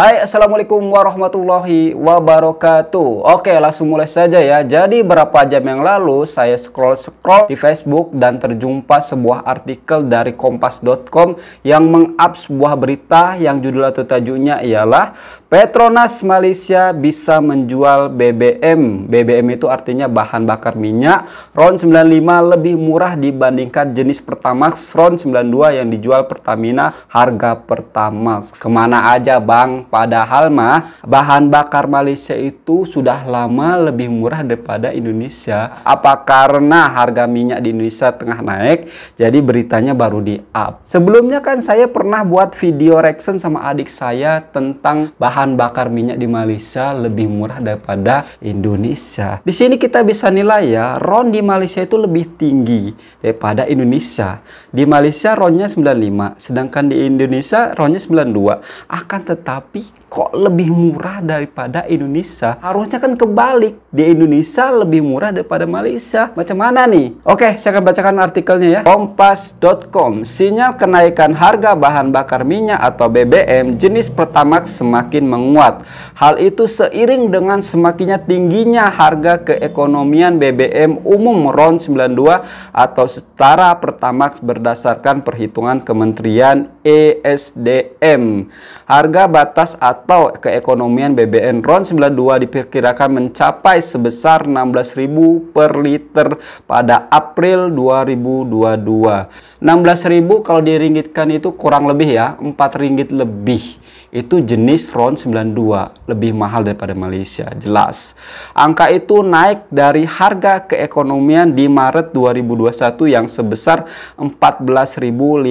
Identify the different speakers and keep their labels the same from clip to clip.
Speaker 1: Hai, assalamualaikum warahmatullahi wabarakatuh. Oke, langsung mulai saja ya. Jadi beberapa jam yang lalu saya scroll di Facebook dan terjumpa sebuah artikel dari kompas.com yang meng-up sebuah berita yang judul atau tajuknya ialah Petronas Malaysia bisa menjual BBM. BBM itu artinya bahan bakar minyak RON 95 lebih murah dibandingkan jenis Pertamax RON 92 yang dijual Pertamina harga Pertamax. Kemana aja bang? Padahal mah bahan bakar Malaysia itu sudah lama lebih murah daripada Indonesia. Apa karena harga minyak di Indonesia tengah naik, jadi beritanya baru di-up. Sebelumnya kan saya pernah buat video reaction sama adik saya tentang bahan bakar minyak di Malaysia lebih murah daripada Indonesia. Di sini kita bisa nilai ya, RON di Malaysia itu lebih tinggi daripada Indonesia. Di Malaysia RON-nya 95, sedangkan di Indonesia RON-nya 92. Akan tetapi kok lebih murah daripada Indonesia? Harusnya kan kebalik, di Indonesia lebih murah daripada Malaysia. Macam mana nih? Oke, saya akan bacakan artikelnya ya. Kompas.com, sinyal kenaikan harga bahan bakar minyak atau BBM jenis Pertamax semakin menguat. Hal itu seiring dengan semakinnya tingginya harga keekonomian BBM umum RON 92 atau setara Pertamax berdasarkan perhitungan Kementerian ESDM. Harga batas atau keekonomian BBM RON 92 diperkirakan mencapai sebesar 16.000 per liter pada April 2022. 16.000 kalau diringgitkan itu kurang lebih ya, 4 ringgit lebih. Itu jenis RON 92, lebih mahal daripada Malaysia, jelas. Angka itu naik dari harga keekonomian di Maret 2021 yang sebesar 14.500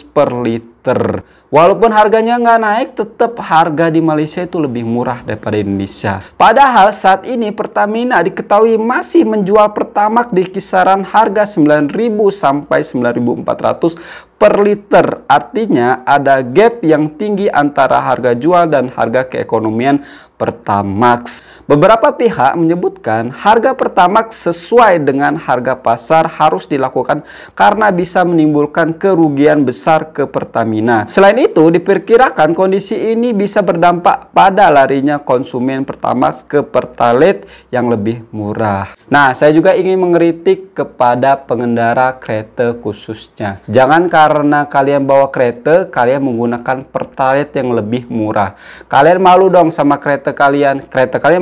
Speaker 1: per liter. Walaupun harganya nggak naik, tetap harga di Malaysia itu lebih murah daripada Indonesia. Padahal saat ini Pertamina diketahui masih menjual Pertamax di kisaran harga 9.000 sampai 9.400 per liter. Artinya ada gap yang tinggi antara harga jual dan harga keekonomian Pertamax. Beberapa pihak menyebutkan harga Pertamax sesuai dengan harga pasar harus dilakukan karena bisa menimbulkan kerugian besar ke Pertamina. Selain itu, diperkirakan kondisi ini bisa berdampak pada larinya konsumen Pertamax ke Pertalite yang lebih murah. Nah, saya juga ingin mengkritik kepada pengendara kereta khususnya. Jangan karena kalian bawa kereta, kalian menggunakan Pertalite yang lebih murah. Kalian malu dong sama kereta kalian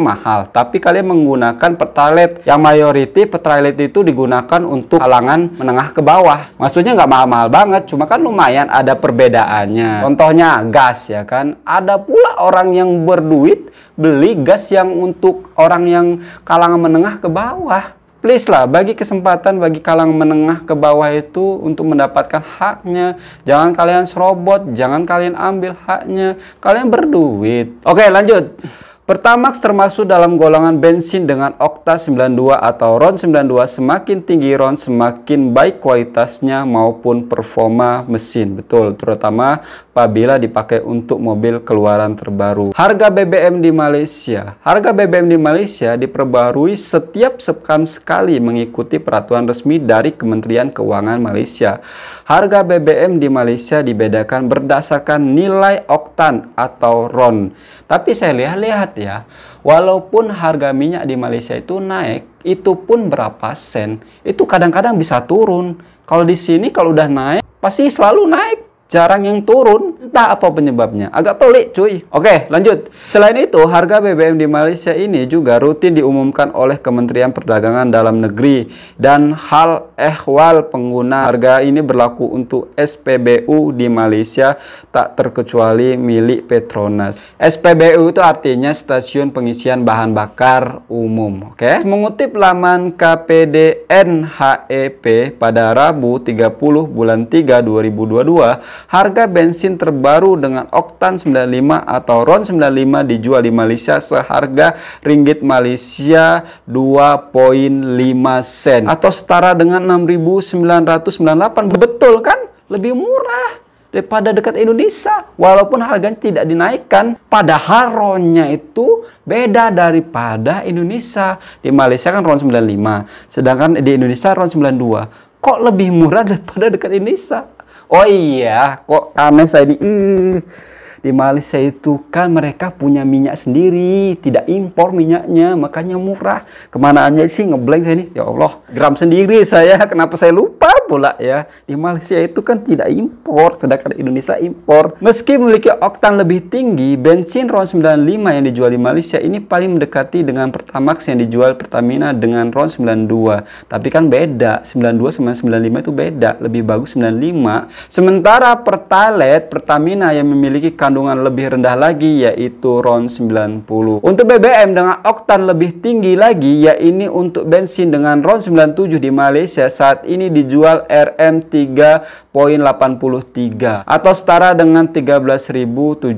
Speaker 1: mahal, tapi kalian menggunakan Pertalite yang mayoriti Pertalite itu digunakan untuk kalangan menengah ke bawah. Maksudnya nggak mahal-mahal banget, cuma kan lumayan ada perbedaannya. Contohnya gas ya kan, ada pula orang yang berduit beli gas yang untuk orang yang kalangan menengah ke bawah. Please lah, bagi kesempatan bagi kalangan menengah ke bawah itu untuk mendapatkan haknya. Jangan kalian serobot, jangan kalian ambil haknya. Kalian berduit. Oke, lanjut. Pertamax termasuk dalam golongan bensin dengan okta 92 atau RON 92. Semakin tinggi RON, semakin baik kualitasnya maupun performa mesin. Betul, terutama apabila dipakai untuk mobil keluaran terbaru. Harga BBM di Malaysia. Harga BBM di Malaysia diperbarui setiap sepekan sekali mengikuti peraturan resmi dari Kementerian Keuangan Malaysia. Harga BBM di Malaysia dibedakan berdasarkan nilai oktan atau RON. Tapi saya lihat ya, walaupun harga minyak di Malaysia itu naik, itu pun berapa sen, itu kadang-kadang bisa turun. Kalau di sini kalau udah naik, pasti selalu naik. Jarang yang turun, entah apa penyebabnya. Agak pelik cuy. Oke, lanjut. Selain itu, harga BBM di Malaysia ini juga rutin diumumkan oleh Kementerian Perdagangan Dalam Negeri. Dan hal ehwal pengguna harga ini berlaku untuk SPBU di Malaysia, tak terkecuali milik Petronas. SPBU itu artinya Stasiun Pengisian Bahan Bakar Umum. Oke. Mengutip laman KPDN HEP pada Rabu 30 bulan 3 2022, harga bensin terbaru dengan oktan 95 atau RON 95 dijual di Malaysia seharga ringgit Malaysia 2.5 sen atau setara dengan 6.998. Betul kan? lebih murah daripada dekat Indonesia, walaupun harganya tidak dinaikkan. Padahal RON-nya itu beda daripada Indonesia. Di Malaysia kan RON 95, sedangkan di Indonesia RON 92. Kok lebih murah daripada dekat Indonesia? Oh iya, kok aneh saya ini. Di Malaysia itu kan mereka punya minyak sendiri, tidak impor minyaknya, makanya murah. Kemana aja sih ngeblank saya ini? Ya Allah, gram sendiri saya, kenapa saya lupa pula ya. Di Malaysia itu kan tidak impor, sedangkan Indonesia impor. Meski memiliki oktan lebih tinggi, bensin RON 95 yang dijual di Malaysia ini paling mendekati dengan Pertamax yang dijual Pertamina dengan RON 92. Tapi kan beda, 92 sama 95 itu beda, lebih bagus 95. Sementara Pertalite Pertamina yang memiliki kandungan lebih rendah lagi yaitu RON 90. Untuk BBM dengan oktan lebih tinggi lagi, yaitu untuk bensin dengan RON 97 di Malaysia saat ini dijual RM 3,83 atau setara dengan 13.075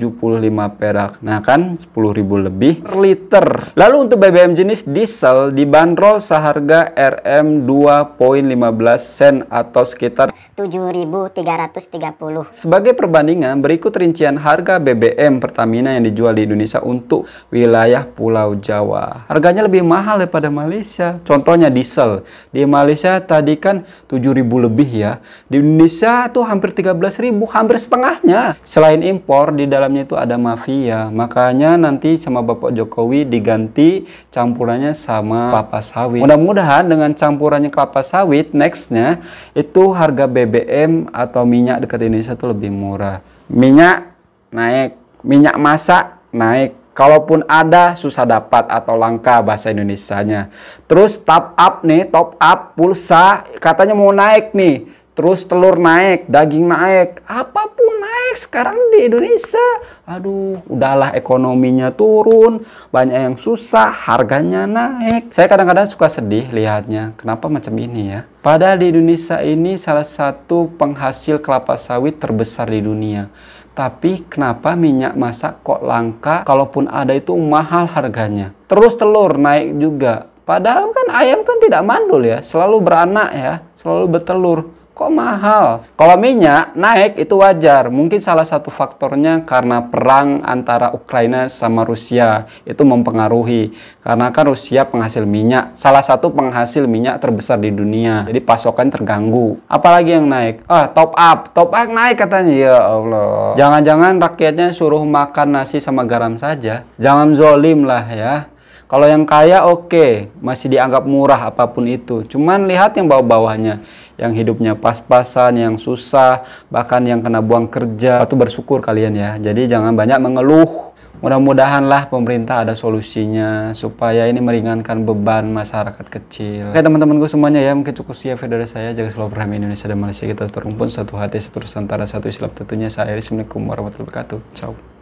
Speaker 1: perak. Nah kan 10.000 lebih per liter. Lalu untuk BBM jenis diesel dibanderol seharga RM 2,15 sen atau sekitar
Speaker 2: 7.330.
Speaker 1: Sebagai perbandingan, berikut rincian harga BBM Pertamina yang dijual di Indonesia untuk wilayah Pulau Jawa. Harganya lebih mahal daripada Malaysia. Contohnya diesel. Di Malaysia tadi kan 7.000 lebih ya. Di Indonesia tuh hampir 13.000, hampir setengahnya. Selain impor, di dalamnya itu ada mafia. Makanya nanti sama Bapak Jokowi diganti campurannya sama kelapa sawit. Mudah-mudahan dengan campurannya kelapa sawit, nextnya itu harga BBM atau minyak dekat Indonesia tuh lebih murah. Minyak naik, minyak masak naik, kalaupun ada susah dapat atau langka bahasa Indonesianya. Terus top up nih, top up pulsa katanya mau naik nih, terus telur naik, daging naik, apapun naik sekarang di Indonesia. Aduh, udahlah ekonominya turun, banyak yang susah, harganya naik. Saya kadang-kadang suka sedih lihatnya, kenapa macam ini ya. Padahal di Indonesia ini salah satu penghasil kelapa sawit terbesar di dunia. Tapi kenapa minyak masak kok langka, kalaupun ada itu mahal harganya. Terus telur naik juga. Padahal kan ayam kan tidak mandul ya, selalu beranak ya, selalu bertelur. Kok mahal? Kalau minyak naik itu wajar. Mungkin salah satu faktornya karena perang antara Ukraina sama Rusia itu mempengaruhi. Karena kan Rusia penghasil minyak, salah satu penghasil minyak terbesar di dunia. Jadi pasokan terganggu. Apalagi yang naik? Top up naik katanya. Ya Allah. Jangan-jangan rakyatnya suruh makan nasi sama garam saja. Jangan zolim lah ya. Kalau yang kaya oke, masih dianggap murah apapun itu. Cuman lihat yang bawah-bawahnya, yang hidupnya pas-pasan, yang susah, bahkan yang kena buang kerja. Itu bersyukur kalian ya. Jadi jangan banyak mengeluh. Mudah-mudahan lah pemerintah ada solusinya supaya ini meringankan beban masyarakat kecil. Oke teman-temanku semuanya ya, mungkin cukup sekian video dari saya. Jaga selalu beramai Indonesia dan Malaysia kita terumpun satu hati, satu Nusantara, satu Islam tentunya. Saya Assalamualaikum warahmatullahi wabarakatuh. Ciao.